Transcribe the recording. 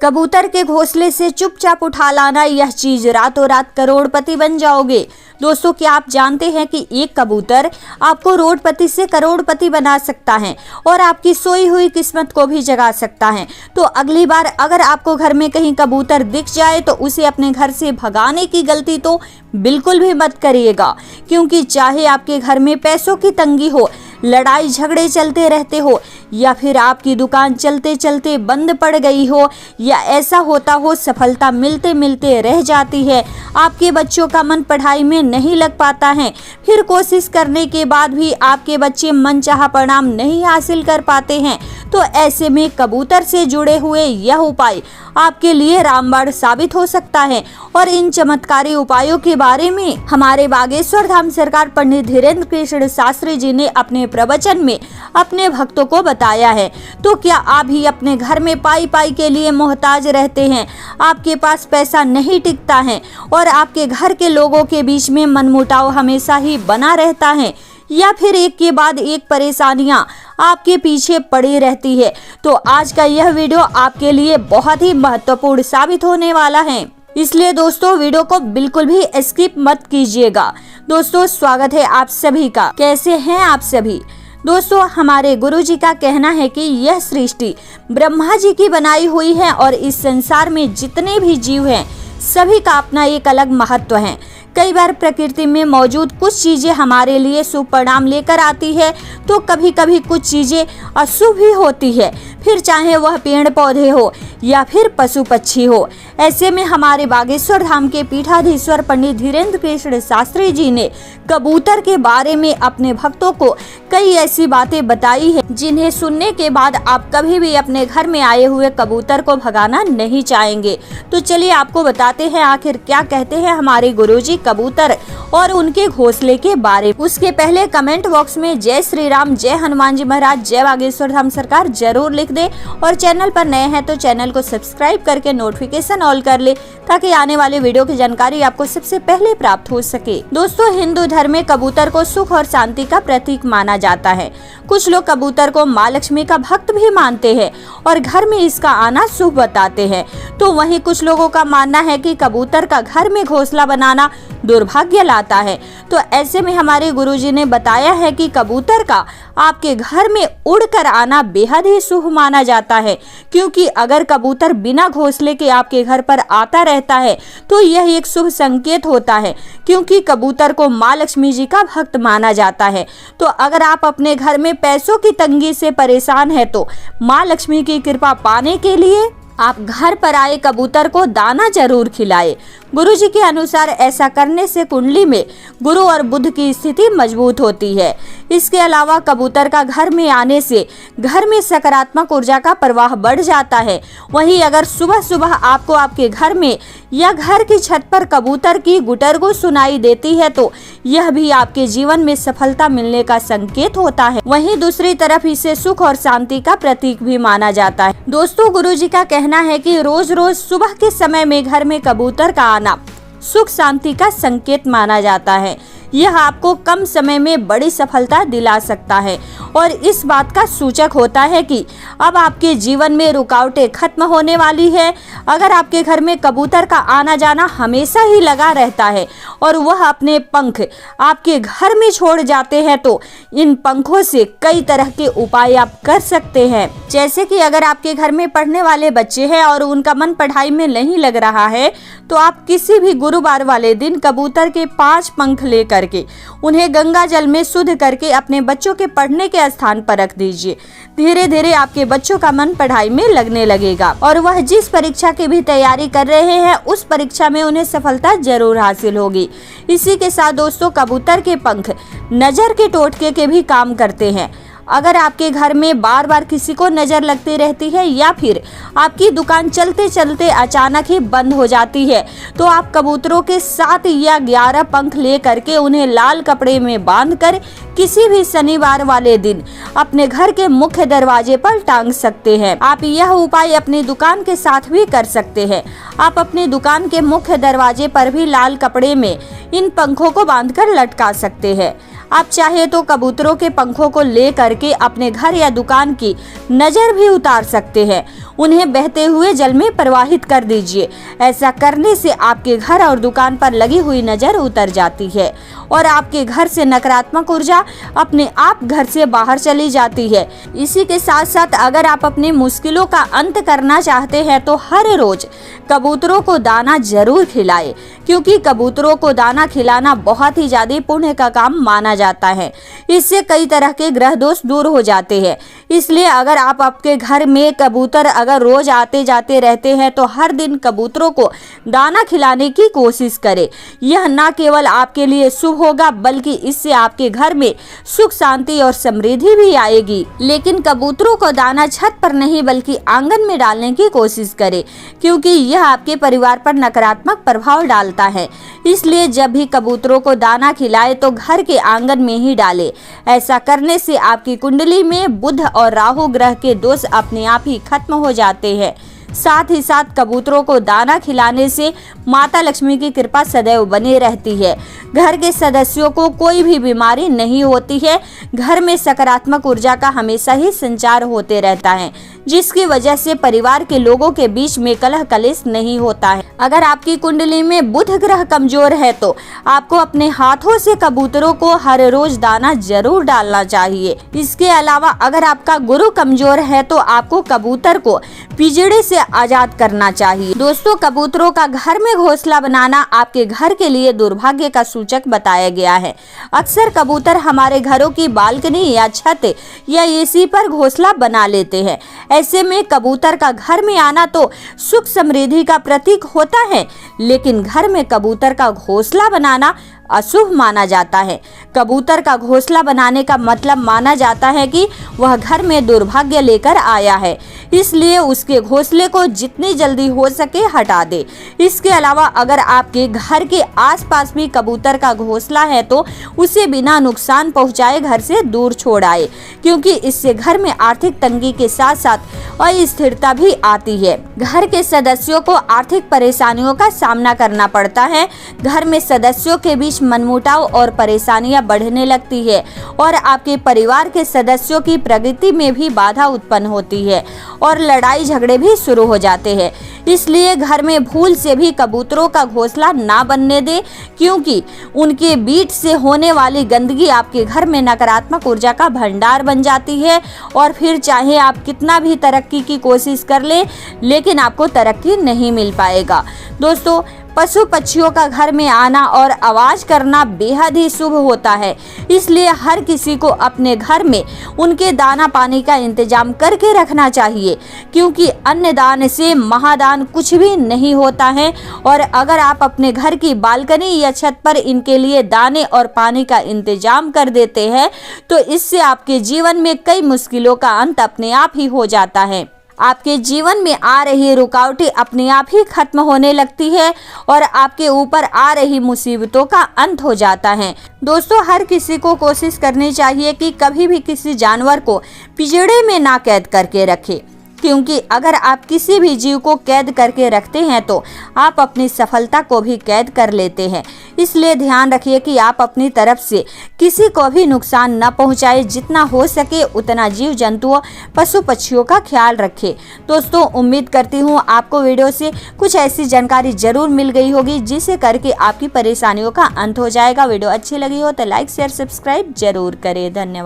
कबूतर के घोंसले से चुपचाप उठा लाना, यह चीज रातों रात करोड़पति बन जाओगे। दोस्तों, क्या आप जानते हैं कि एक कबूतर आपको रोडपति से करोड़पति बना सकता है और आपकी सोई हुई किस्मत को भी जगा सकता है। तो अगली बार अगर आपको घर में कहीं कबूतर दिख जाए तो उसे अपने घर से भगाने की गलती तो बिल्कुल भी मत करिएगा, क्योंकि चाहे आपके घर में पैसों की तंगी हो, लड़ाई झगड़े चलते रहते हो, या फिर आपकी दुकान चलते चलते बंद पड़ गई हो, या ऐसा होता हो सफलता मिलते मिलते रह जाती है, आपके बच्चों का मन पढ़ाई में नहीं लग पाता है, फिर कोशिश करने के बाद भी आपके बच्चे मनचाहा परिणाम नहीं हासिल कर पाते हैं, तो ऐसे में कबूतर से जुड़े हुए यह उपाय आपके लिए रामबाण साबित हो सकता है। और इन चमत्कारी उपायों के बारे में हमारे बागेश्वर धाम सरकार पंडित धीरेन्द्र कृष्ण शास्त्री जी ने अपने प्रवचन में अपने भक्तों को बताया है। तो क्या आप भी अपने घर में पाई पाई के लिए मोहताज रहते हैं, आपके पास पैसा नहीं टिकता है और आपके घर के लोगों के बीच में मनमुटाव हमेशा ही बना रहता है, या फिर एक के बाद एक परेशानियां आपके पीछे पड़ी रहती है, तो आज का यह वीडियो आपके लिए बहुत ही महत्वपूर्ण साबित होने वाला है। इसलिए दोस्तों, वीडियो को बिल्कुल भी स्किप मत कीजिएगा। दोस्तों, स्वागत है आप सभी का। कैसे हैं आप सभी? दोस्तों, हमारे गुरुजी का कहना है कि यह सृष्टि ब्रह्मा जी की बनाई हुई है और इस संसार में जितने भी जीव हैं सभी का अपना एक अलग महत्व है। कई बार प्रकृति में मौजूद कुछ चीजें हमारे लिए शुभ परिणाम लेकर आती है, तो कभी कभी कुछ चीजें अशुभ भी होती है, फिर चाहे वह पेड़ पौधे हो या फिर पशु पक्षी हो। ऐसे में हमारे बागेश्वर धाम के पीठाधीश्वर पंडित धीरेन्द्र कृष्ण शास्त्री जी ने कबूतर के बारे में अपने भक्तों को कई ऐसी बातें बताई है जिन्हें सुनने के बाद आप कभी भी अपने घर में आए हुए कबूतर को भगाना नहीं चाहेंगे। तो चलिए आपको बताते हैं आखिर क्या कहते हैं हमारे गुरुजी कबूतर और उनके घोंसले के बारे में। उसके पहले कमेंट बॉक्स में जय श्री राम, जय हनुमान जी महाराज, जय बागेश्वर धाम सरकार जरूर लिख दे और चैनल पर नए हैं तो चैनल को सब्सक्राइब करके नोटिफिकेशन ऑल कर ले, ताकि आने वाले वीडियो की जानकारी आपको सबसे पहले प्राप्त हो सके। दोस्तों, हिंदू धर्म में कबूतर को सुख और शांति का प्रतीक माना जाता है। कुछ लोग कबूतर को माँ लक्ष्मी का भक्त भी मानते हैं और घर में इसका आना शुभ बताते हैं। तो वहीं कुछ लोगों का मानना है कि कबूतर का घर में घोंसला बनाना दुर्भाग्य लाता है। तो ऐसे में हमारे गुरुजी ने बताया है कि कबूतर का आपके घर में उड़कर आना बेहद ही शुभ माना जाता है, क्योंकि अगर कबूतर बिना घोंसले के आपके घर पर आता रहता है तो यह एक शुभ संकेत होता है, क्योंकि कबूतर को माँ लक्ष्मी जी का भक्त माना जाता है। तो अगर आप अपने घर में पैसों की तंगी से परेशान है तो माँ लक्ष्मी की कृपा पाने के लिए आप घर पर आए कबूतर को दाना जरूर खिलाए। गुरुजी के अनुसार ऐसा करने से कुंडली में गुरु और बुध की स्थिति मजबूत होती है। इसके अलावा कबूतर का घर में आने से घर में सकारात्मक ऊर्जा का प्रवाह बढ़ जाता है। वहीं अगर सुबह सुबह आपको आपके घर में या घर की छत पर कबूतर की गुटरगू सुनाई देती है तो यह भी आपके जीवन में सफलता मिलने का संकेत होता है। वहीं दूसरी तरफ इसे सुख और शांति का प्रतीक भी माना जाता है। दोस्तों, गुरुजी का कहना है कि रोज रोज सुबह के समय में घर में कबूतर का आना सुख शांति का संकेत माना जाता है। यह आपको कम समय में बड़ी सफलता दिला सकता है और इस बात का सूचक होता है कि अब आपके जीवन में रुकावटें खत्म होने वाली है। अगर आपके घर में कबूतर का आना जाना हमेशा ही लगा रहता है और वह अपने पंख आपके घर में छोड़ जाते हैं तो इन पंखों से कई तरह के उपाय आप कर सकते हैं। जैसे कि अगर आपके घर में पढ़ने वाले बच्चे हैं और उनका मन पढ़ाई में नहीं लग रहा है तो आप किसी भी गुरुवार वाले दिन कबूतर के 5 पंख लेकर के उन्हें गंगा जल में शुद्ध करके अपने बच्चों के पढ़ने के स्थान पर रख दीजिए। धीरे धीरे आपके बच्चों का मन पढ़ाई में लगने लगेगा और वह जिस परीक्षा की भी तैयारी कर रहे हैं उस परीक्षा में उन्हें सफलता जरूर हासिल होगी। इसी के साथ दोस्तों, कबूतर के पंख नजर के टोटके के भी काम करते हैं। अगर आपके घर में बार बार किसी को नजर लगती रहती है या फिर आपकी दुकान चलते चलते अचानक ही बंद हो जाती है तो आप कबूतरों के 7 या 11 पंख ले करके उन्हें लाल कपड़े में बांधकर किसी भी शनिवार वाले दिन अपने घर के मुख्य दरवाजे पर टांग सकते हैं। आप यह उपाय अपनी दुकान के साथ भी कर सकते हैं। आप अपनी दुकान के मुख्य दरवाजे पर भी लाल कपड़े में इन पंखों को बांधकर लटका सकते हैं। आप चाहे तो कबूतरों के पंखों को ले करके अपने घर या दुकान की नजर भी उतार सकते हैं। उन्हें बहते हुए जल में प्रवाहित कर दीजिए। ऐसा करने से आपके घर और दुकान पर लगी हुई नजर उतर जाती है और आपके घर से नकारात्मक ऊर्जा अपने आप घर से बाहर चली जाती है। इसी के साथ साथ अगर आप अपनी मुश्किलों का अंत करना चाहते हैं तो हर रोज कबूतरों को दाना जरूर खिलाएं, क्योंकि कबूतरों को दाना खिलाना बहुत ही ज्यादा पुण्य का काम माना जाता है। इससे कई तरह के ग्रह दोष दूर हो जाते हैं। इसलिए अगर आप आपके घर में कबूतर अगर रोज आते जाते रहते हैं तो हर दिन कबूतरों को दाना खिलाने की कोशिश करें। यह न केवल आपके लिए शुभ होगा बल्कि इससे आपके घर में सुख शांति और समृद्धि भी आएगी। लेकिन कबूतरों को दाना छत पर नहीं बल्कि आंगन में डालने की कोशिश करें, क्योंकि यह आपके परिवार पर नकारात्मक प्रभाव डालता है। इसलिए जब भी कबूतरों को दाना खिलाए तो घर के आंगन में ही डालें। ऐसा करने से आपकी कुंडली में बुध और राहु ग्रह के दोष अपने आप ही खत्म हो जाते हैं। साथ ही साथ कबूतरों को दाना खिलाने से माता लक्ष्मी की कृपा सदैव बनी रहती है। घर के सदस्यों को कोई भी बीमारी नहीं होती है। घर में सकारात्मक ऊर्जा का हमेशा ही संचार होते रहता है, जिसकी वजह से परिवार के लोगों के बीच में कलह कलेश नहीं होता है। अगर आपकी कुंडली में बुध ग्रह कमजोर है तो आपको अपने हाथों से कबूतरों को हर रोज दाना जरूर डालना चाहिए। इसके अलावा अगर आपका गुरु कमजोर है तो आपको कबूतर को पिंजड़े से आजाद करना चाहिए। दोस्तों, कबूतरों का घर में घोंसला बनाना आपके घर के लिए दुर्भाग्य का सूचक बताया गया है। अक्सर कबूतर हमारे घरों की बालकनी या छत या एसी पर घोंसला बना लेते हैं। ऐसे में कबूतर का घर में आना तो सुख समृद्धि का प्रतीक होता है, लेकिन घर में कबूतर का घोंसला बनाना अशुभ माना जाता है। कबूतर का घोंसला बनाने का मतलब माना जाता है कि वह घर में दुर्भाग्य लेकर आया है, इसलिए उसके घोंसले को जितनी जल्दी हो सके हटा दे। इसके अलावा अगर आपके घर के आसपास भी कबूतर का घोंसला है तो उसे बिना नुकसान पहुंचाए घर से दूर छोड़ आए, क्योंकि इससे घर में आर्थिक तंगी के साथ साथ अस्थिरता भी आती है। घर के सदस्यों को आर्थिक परेशानियों का सामना करना पड़ता है। घर में सदस्यों के बीच मनमुटाव और परेशानियां बढ़ने लगती है और आपके परिवार के सदस्यों की प्रगति में भी बाधा उत्पन्न होती है और लड़ाई झगड़े भी शुरू हो जाते हैं। इसलिए घर में भूल से भी कबूतरों का घोंसला ना बनने दे, क्योंकि उनके बीच से होने वाली गंदगी आपके घर में नकारात्मक ऊर्जा का भंडार बन जाती है और फिर चाहे आप कितना भी तरक्की की कोशिश कर ले, लेकिन आपको तरक्की नहीं मिल पाएगा। दोस्तों, पशु पक्षियों का घर में आना और आवाज करना बेहद ही शुभ होता है। इसलिए हर किसी को अपने घर में उनके दाना पानी का इंतजाम करके रखना चाहिए, क्योंकि अन्नदान से महादान कुछ भी नहीं होता है। और अगर आप अपने घर की बालकनी या छत पर इनके लिए दाने और पानी का इंतजाम कर देते हैं तो इससे आपके जीवन में कई मुश्किलों का अंत अपने आप ही हो जाता है। आपके जीवन में आ रही रुकावटें अपने आप ही खत्म होने लगती है और आपके ऊपर आ रही मुसीबतों का अंत हो जाता है। दोस्तों, हर किसी को कोशिश करनी चाहिए कि कभी भी किसी जानवर को पिंजड़े में ना कैद करके रखे, क्योंकि अगर आप किसी भी जीव को कैद करके रखते हैं तो आप अपनी सफलता को भी कैद कर लेते हैं। इसलिए ध्यान रखिए कि आप अपनी तरफ से किसी को भी नुकसान न पहुंचाए। जितना हो सके उतना जीव जंतुओं पशु पक्षियों का ख्याल रखें। दोस्तों, उम्मीद करती हूँ आपको वीडियो से कुछ ऐसी जानकारी जरूर मिल गई होगी जिसे करके आपकी परेशानियों का अंत हो जाएगा। वीडियो अच्छी लगी हो तो लाइक शेयर सब्सक्राइब जरूर करें। धन्यवाद।